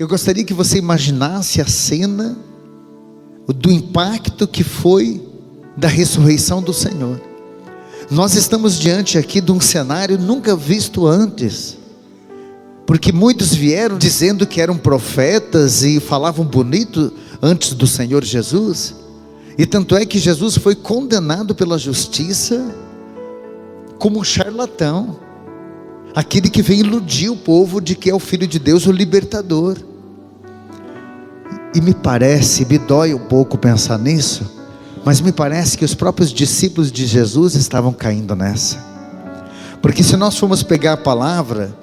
Eu gostaria que você imaginasse a cena do impacto que foi da ressurreição do Senhor. Nós estamos diante aqui de um cenário nunca visto antes, porque muitos vieram dizendo que eram profetas e falavam bonito antes do Senhor Jesus, e tanto é que Jesus foi condenado pela justiça como um charlatão, aquele que vem iludir o povo de que é o Filho de Deus, o libertador. E me dói um pouco pensar nisso, mas me parece que os próprios discípulos de Jesus estavam caindo nessa. Porque se nós formos pegar a palavra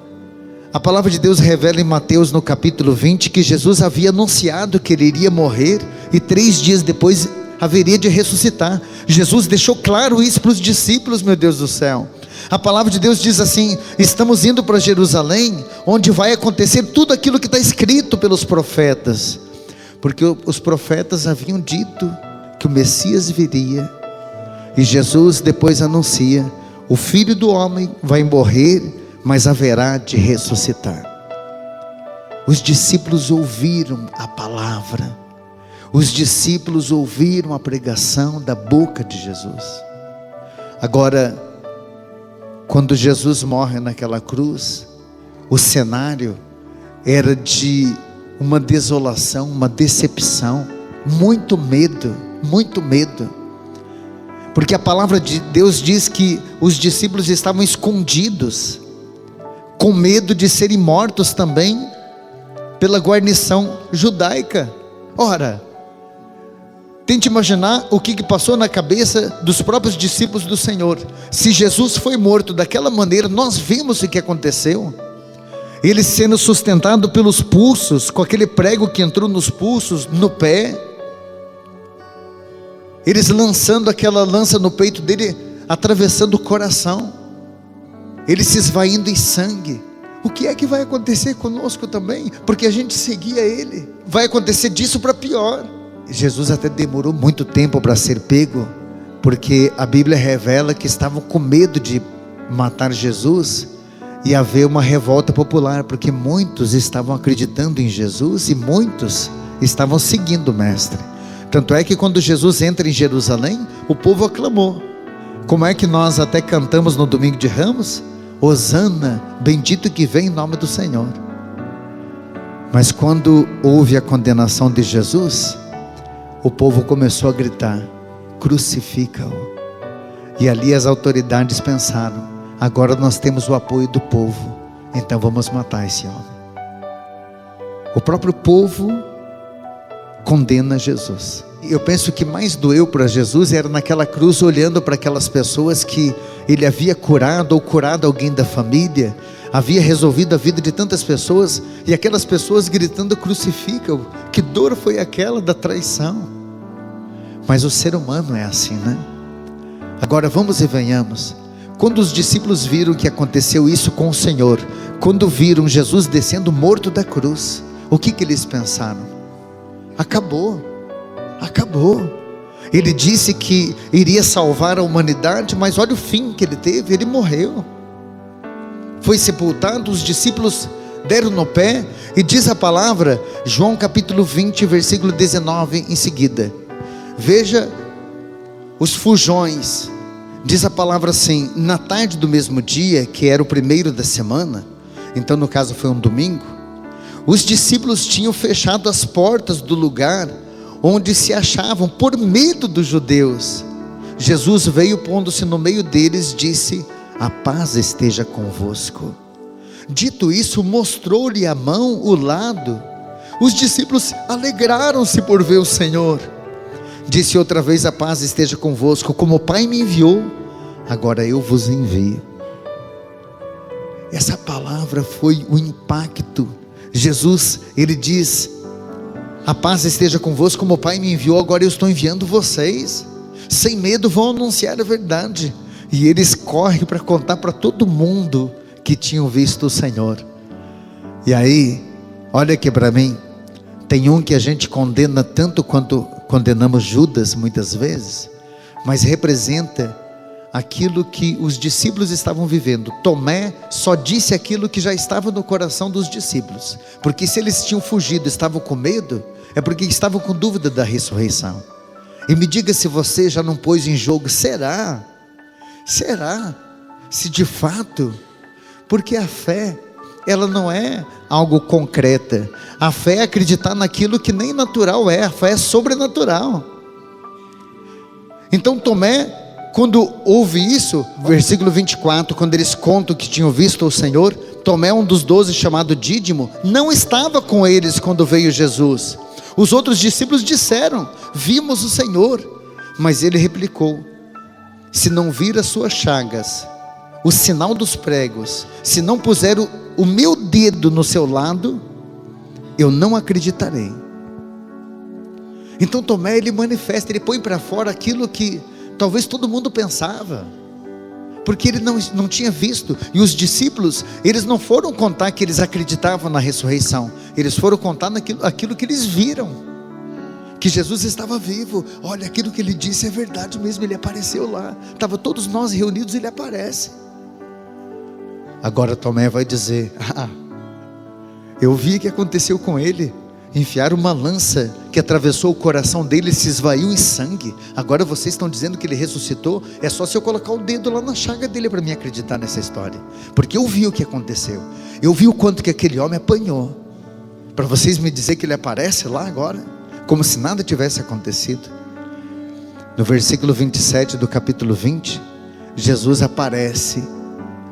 de Deus revela em Mateus no capítulo 20, que Jesus havia anunciado que ele iria morrer e 3 dias depois haveria de ressuscitar. Jesus deixou claro isso para os discípulos, meu Deus do céu. A palavra de Deus diz assim: estamos indo para Jerusalém, onde vai acontecer tudo aquilo que está escrito pelos profetas. Porque os profetas haviam dito que o Messias viria, e Jesus depois anuncia: o Filho do Homem vai morrer, mas haverá de ressuscitar. Os discípulos ouviram a palavra, os discípulos ouviram a pregação da boca de Jesus. Agora, quando Jesus morre naquela cruz, o cenário era de uma desolação, uma decepção, muito medo, porque a palavra de Deus diz que os discípulos estavam escondidos, com medo de serem mortos também pela guarnição judaica. Ora, tente imaginar o que passou na cabeça dos próprios discípulos do Senhor. Se Jesus foi morto daquela maneira, nós vimos o que aconteceu. Ele sendo sustentado pelos pulsos, com aquele prego que entrou nos pulsos, no pé. Eles lançando aquela lança no peito dele, atravessando o coração. Ele se esvaindo em sangue. O que é que vai acontecer conosco também? Porque a gente seguia ele. Vai acontecer disso para pior. Jesus até demorou muito tempo para ser pego, porque a Bíblia revela que estavam com medo de matar Jesus e haver uma revolta popular, porque muitos estavam acreditando em Jesus e muitos estavam seguindo o Mestre. Tanto é que quando Jesus entra em Jerusalém, o povo aclamou. Como é que nós até cantamos no domingo de Ramos? Hosana, bendito que vem em nome do Senhor. Mas quando houve a condenação de Jesus, o povo começou a gritar: crucifica-o. E ali as autoridades pensaram: agora nós temos o apoio do povo, então vamos matar esse homem. O próprio povo condena Jesus. Eu penso que mais doeu para Jesus era naquela cruz, olhando para aquelas pessoas que ele havia curado, ou curado alguém da família, havia resolvido a vida de tantas pessoas, e aquelas pessoas gritando: crucifica-o. Que dor foi aquela da traição. Mas o ser humano é assim, né? Agora vamos e venhamos. Quando os discípulos viram que aconteceu isso com o Senhor, quando viram Jesus descendo morto da cruz, o que eles pensaram? Acabou. Ele disse que iria salvar a humanidade, mas olha o fim que ele teve, ele morreu. Foi sepultado, os discípulos deram no pé, e diz a palavra, João capítulo 20, versículo 19 em seguida. Veja os fujões. Diz a palavra assim: na tarde do mesmo dia, que era o primeiro da semana, então no caso foi um domingo, os discípulos tinham fechado as portas do lugar onde se achavam, por medo dos judeus. Jesus veio, pondo-se no meio deles, disse: a paz esteja convosco. Dito isso, mostrou-lhe a mão, o lado. Os discípulos alegraram-se por ver o Senhor. Disse outra vez: a paz esteja convosco. Como o Pai me enviou, agora eu vos envio. Essa palavra foi o impacto. Jesus, ele diz: a paz esteja convosco, como o Pai me enviou, agora eu estou enviando vocês. Sem medo vão anunciar a verdade. E eles correm para contar para todo mundo que tinham visto o Senhor. E aí, olha aqui para mim, tem um que a gente condena tanto quanto condenamos Judas muitas vezes, mas representa aquilo que os discípulos estavam vivendo. Tomé só disse aquilo que já estava no coração dos discípulos, porque se eles tinham fugido, estavam com medo, é porque estavam com dúvida da ressurreição. E me diga se você já não pôs em jogo, será? Se de fato, porque a fé, ela não é algo concreta. A fé é acreditar naquilo que nem natural é, a fé é sobrenatural. Então Tomé, quando ouve isso, versículo 24, quando eles contam que tinham visto o Senhor, Tomé, um dos 12, chamado Dídimo, não estava com eles quando veio Jesus. Os outros discípulos disseram: vimos o Senhor. Mas ele replicou: se não vir as suas chagas, o sinal dos pregos, se não puser o meu dedo no seu lado, eu não acreditarei. Então Tomé, ele manifesta, ele põe para fora aquilo que talvez todo mundo pensava, porque ele não tinha visto. E os discípulos, eles não foram contar que eles acreditavam na ressurreição, eles foram contar aquilo que eles viram, que Jesus estava vivo. Olha, aquilo que ele disse é verdade mesmo, ele apareceu lá, estava todos nós reunidos, ele aparece. Agora Tomé vai dizer: eu vi o que aconteceu com ele. Enfiaram uma lança que atravessou o coração dele e se esvaiu em sangue. Agora vocês estão dizendo que ele ressuscitou? É só se eu colocar o dedo lá na chaga dele para mim acreditar nessa história, porque eu vi o que aconteceu, eu vi o quanto que aquele homem apanhou, para vocês me dizer que ele aparece lá agora, como se nada tivesse acontecido. No versículo 27 do capítulo 20, Jesus aparece.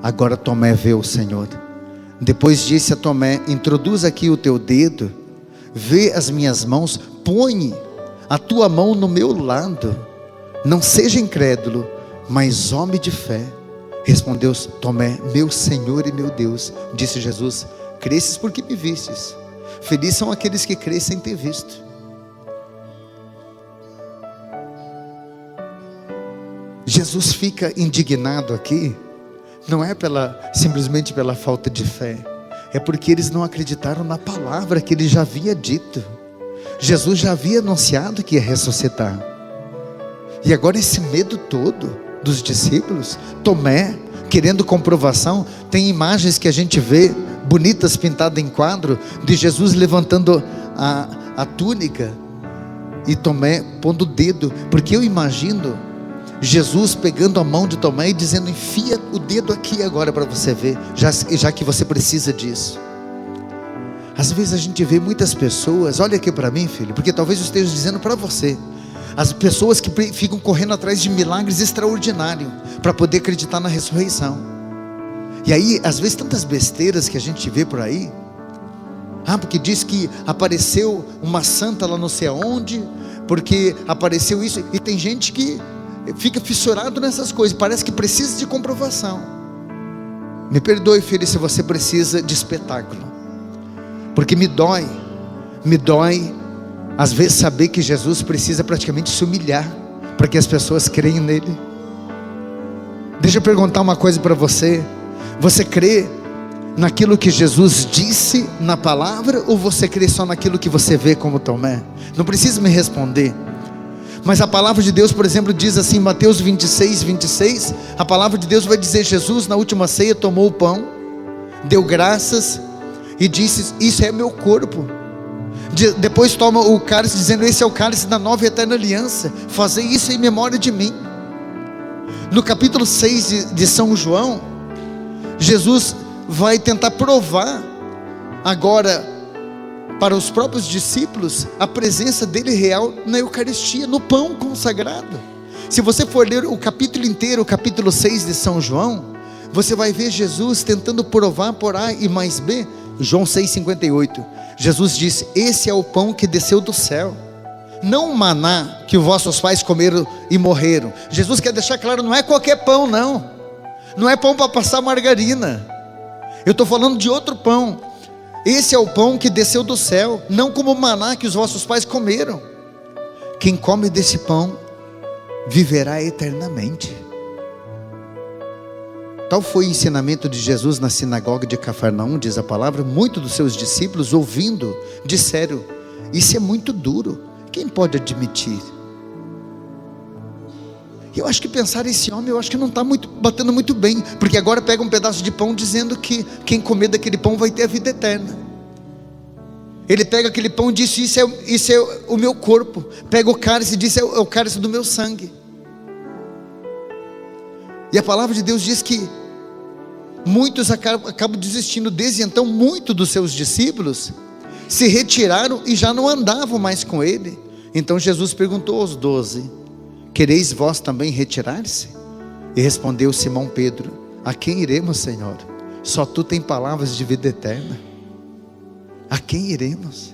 Agora Tomé vê o Senhor. Depois disse a Tomé: introduz aqui o teu dedo, vê as minhas mãos, põe a tua mão no meu lado, não seja incrédulo, mas homem de fé. Respondeu Tomé: meu Senhor e meu Deus. Disse Jesus: cresces porque me vistes, felizes são aqueles que creem sem ter visto. Jesus fica indignado aqui, não é simplesmente pela falta de fé, é porque eles não acreditaram na palavra que ele já havia dito. Jesus já havia anunciado que ia ressuscitar, e agora esse medo todo dos discípulos. Tomé querendo comprovação. Tem imagens que a gente vê bonitas, pintadas em quadro, de Jesus levantando a túnica e Tomé pondo o dedo, porque eu imagino Jesus pegando a mão de Tomé e dizendo: enfia o dedo aqui agora para você ver, já que você precisa disso. Às vezes a gente vê muitas pessoas, olha aqui para mim, filho, porque talvez eu esteja dizendo para você, as pessoas que ficam correndo atrás de milagres extraordinários para poder acreditar na ressurreição. E aí, às vezes, tantas besteiras que a gente vê por aí. Porque diz que apareceu uma santa lá não sei aonde, porque apareceu isso, e tem gente que fica fissurado nessas coisas, parece que precisa de comprovação. Me perdoe, filho, se você precisa de espetáculo, porque me dói às vezes saber que Jesus precisa praticamente se humilhar para que as pessoas creiam nele. Deixa eu perguntar uma coisa para você: você crê naquilo que Jesus disse na palavra, ou você crê só naquilo que você vê como Tomé? Não precisa me responder, mas a palavra de Deus, por exemplo, diz assim, Mateus 26, a palavra de Deus vai dizer: Jesus na última ceia tomou o pão, deu graças e disse: isso é meu corpo. Depois toma o cálice, dizendo: esse é o cálice da nova e eterna aliança, fazei isso em memória de mim. No capítulo 6 de São João, Jesus vai tentar provar agora para os próprios discípulos a presença dele real na Eucaristia, no pão consagrado. Se você for ler o capítulo inteiro, o capítulo 6 de São João, você vai ver Jesus tentando provar por A e mais B. João 6,58, Jesus disse: esse é o pão que desceu do céu, não o maná que os vossos pais comeram e morreram. Jesus quer deixar claro, não é qualquer pão, não é pão para passar margarina, eu estou falando de outro pão. Esse é o pão que desceu do céu, não como o maná que os vossos pais comeram. Quem come desse pão viverá eternamente. Tal foi o ensinamento de Jesus na sinagoga de Cafarnaum, diz a palavra. Muitos dos seus discípulos, ouvindo, disseram: isso é muito duro, quem pode admitir? Eu acho que pensar esse homem, eu acho que não está batendo muito bem, porque agora pega um pedaço de pão dizendo que quem comer daquele pão vai ter a vida eterna. Ele pega aquele pão e diz: isso é o meu corpo. Pega o cálice e diz: é o cálice do meu sangue. E a palavra de Deus diz que muitos acabam desistindo. Desde então, muitos dos seus discípulos se retiraram e já não andavam mais com ele. Então Jesus perguntou aos 12: quereis vós também retirar-se? E respondeu Simão Pedro: a quem iremos, Senhor? Só tu tens palavras de vida eterna. A quem iremos?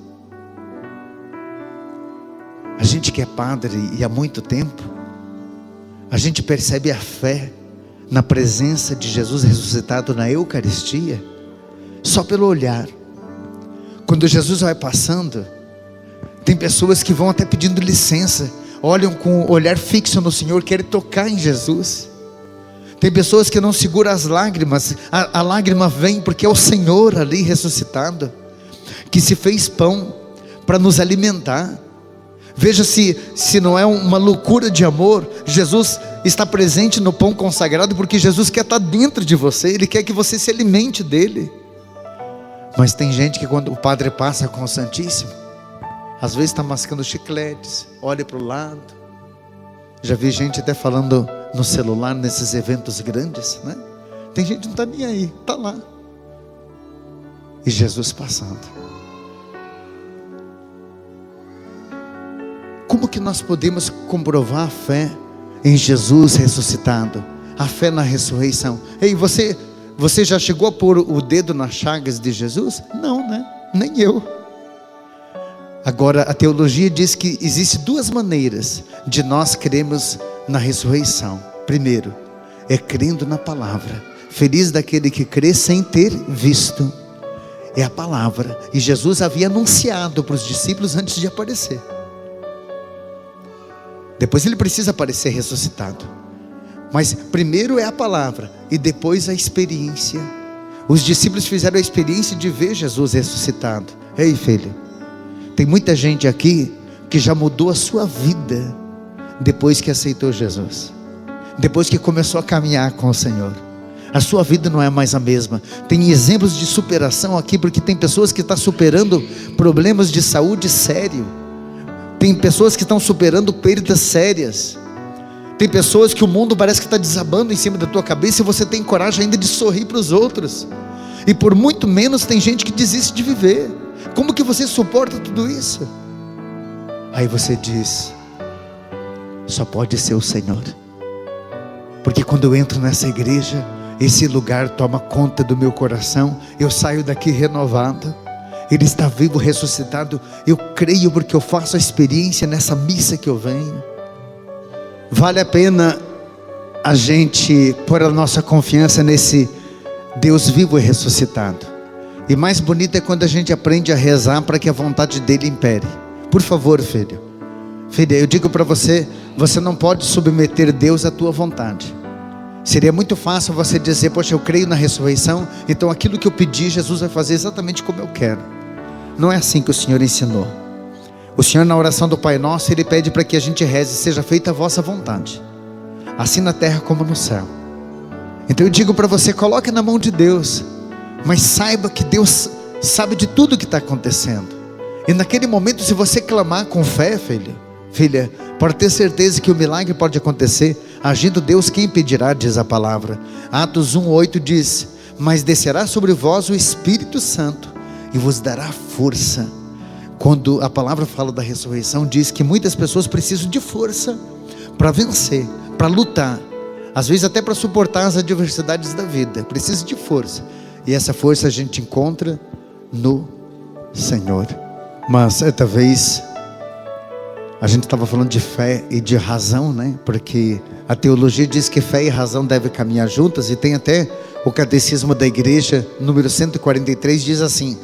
A gente que é padre e há muito tempo, a gente percebe a fé na presença de Jesus ressuscitado na Eucaristia só pelo olhar. Quando Jesus vai passando, tem pessoas que vão até pedindo licença, olham com o olhar fixo no Senhor, querem tocar em Jesus. Tem pessoas que não seguram as lágrimas, a lágrima vem porque é o Senhor ali ressuscitado, que se fez pão para nos alimentar. Veja se não é uma loucura de amor. Jesus está presente no pão consagrado porque Jesus quer estar dentro de você, Ele quer que você se alimente dele. Mas tem gente que quando o padre passa com o Santíssimo, às vezes está mascando chicletes, olha para o lado. Já vi gente até falando no celular nesses eventos grandes, né? Tem gente que não está nem aí, está lá. E Jesus passando. Como que nós podemos comprovar a fé em Jesus ressuscitado? A fé na ressurreição. Ei, você já chegou a pôr o dedo nas chagas de Jesus? Não, né? Nem eu. Agora, a teologia diz que existem duas maneiras de nós crermos na ressurreição. Primeiro, é crendo na palavra. Feliz daquele que crê sem ter visto. É a palavra. E Jesus havia anunciado para os discípulos antes de aparecer. Depois ele precisa aparecer ressuscitado. Mas primeiro é a palavra e depois a experiência. Os discípulos fizeram a experiência de ver Jesus ressuscitado. Ei, filho, tem muita gente aqui que já mudou a sua vida depois que aceitou Jesus, depois que começou a caminhar com o Senhor. A sua vida não é mais a mesma. Tem exemplos de superação aqui, porque tem pessoas que estão superando problemas de saúde sério. Tem pessoas que estão superando perdas sérias. Tem pessoas que o mundo parece que está desabando em cima da tua cabeça e você tem coragem ainda de sorrir para os outros. E por muito menos tem gente que desiste de viver. Como que você suporta tudo isso? Aí você diz: só pode ser o Senhor. Porque quando eu entro nessa igreja, esse lugar toma conta do meu coração. Eu saio daqui renovado. Ele está vivo, ressuscitado. Eu creio porque eu faço a experiência nessa missa que eu venho. Vale a pena a gente pôr a nossa confiança nesse Deus vivo e ressuscitado. E mais bonito é quando a gente aprende a rezar para que a vontade dele impere. Por favor, filho, filha, eu digo para você, você não pode submeter Deus à tua vontade. Seria muito fácil você dizer: poxa, eu creio na ressurreição, então aquilo que eu pedi, Jesus vai fazer exatamente como eu quero. Não é assim que o Senhor ensinou. O Senhor, na oração do Pai Nosso, Ele pede para que a gente reze: seja feita a vossa vontade, assim na terra como no céu. Então eu digo para você, coloque na mão de Deus, mas saiba que Deus sabe de tudo que está acontecendo. E naquele momento, se você clamar com fé, filha, pode ter certeza que o milagre pode acontecer. Agindo Deus, quem impedirá, diz a palavra. Atos 1:8 diz: mas descerá sobre vós o Espírito Santo e vos dará força. Quando a palavra fala da ressurreição, diz que muitas pessoas precisam de força para vencer, para lutar, às vezes até para suportar as adversidades da vida. Precisa de força, e essa força a gente encontra no Senhor. Mas certa vez a gente estava falando de fé e de razão, né? Porque a teologia diz que fé e razão devem caminhar juntas. E tem até o catecismo da igreja, número 143, diz assim: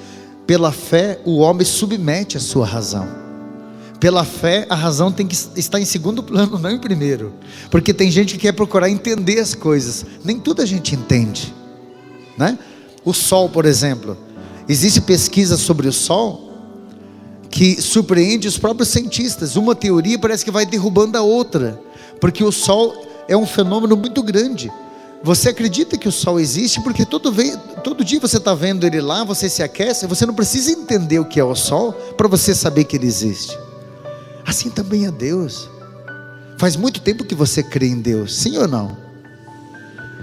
pela fé o homem submete a sua razão. Pela fé a razão tem que estar em segundo plano, não em primeiro. Porque tem gente que quer procurar entender as coisas. Nem tudo a gente entende, né? O sol, por exemplo, existe pesquisa sobre o sol que surpreende os próprios cientistas. Uma teoria parece que vai derrubando a outra, porque o sol é um fenômeno muito grande. Você acredita que o sol existe porque todo dia você está vendo ele lá, você se aquece, você não precisa entender o que é o sol para você saber que ele existe. Assim também é Deus. Faz muito tempo que você crê em Deus, sim ou não?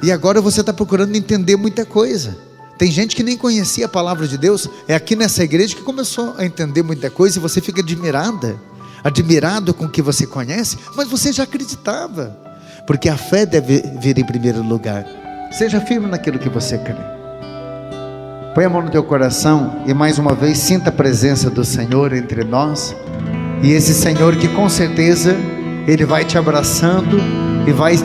E agora você está procurando entender muita coisa. Tem gente que nem conhecia a palavra de Deus, é aqui nessa igreja que começou a entender muita coisa, e você fica admirado com o que você conhece, mas você já acreditava, porque a fé deve vir em primeiro lugar. Seja firme naquilo que você crê. Põe a mão no teu coração e mais uma vez sinta a presença do Senhor entre nós, e esse Senhor que com certeza Ele vai te abraçando e vai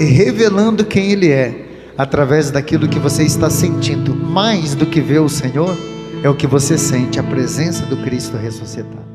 revelando quem Ele é, através daquilo que você está sentindo. Mais do que ver o Senhor, é o que você sente, a presença do Cristo ressuscitado.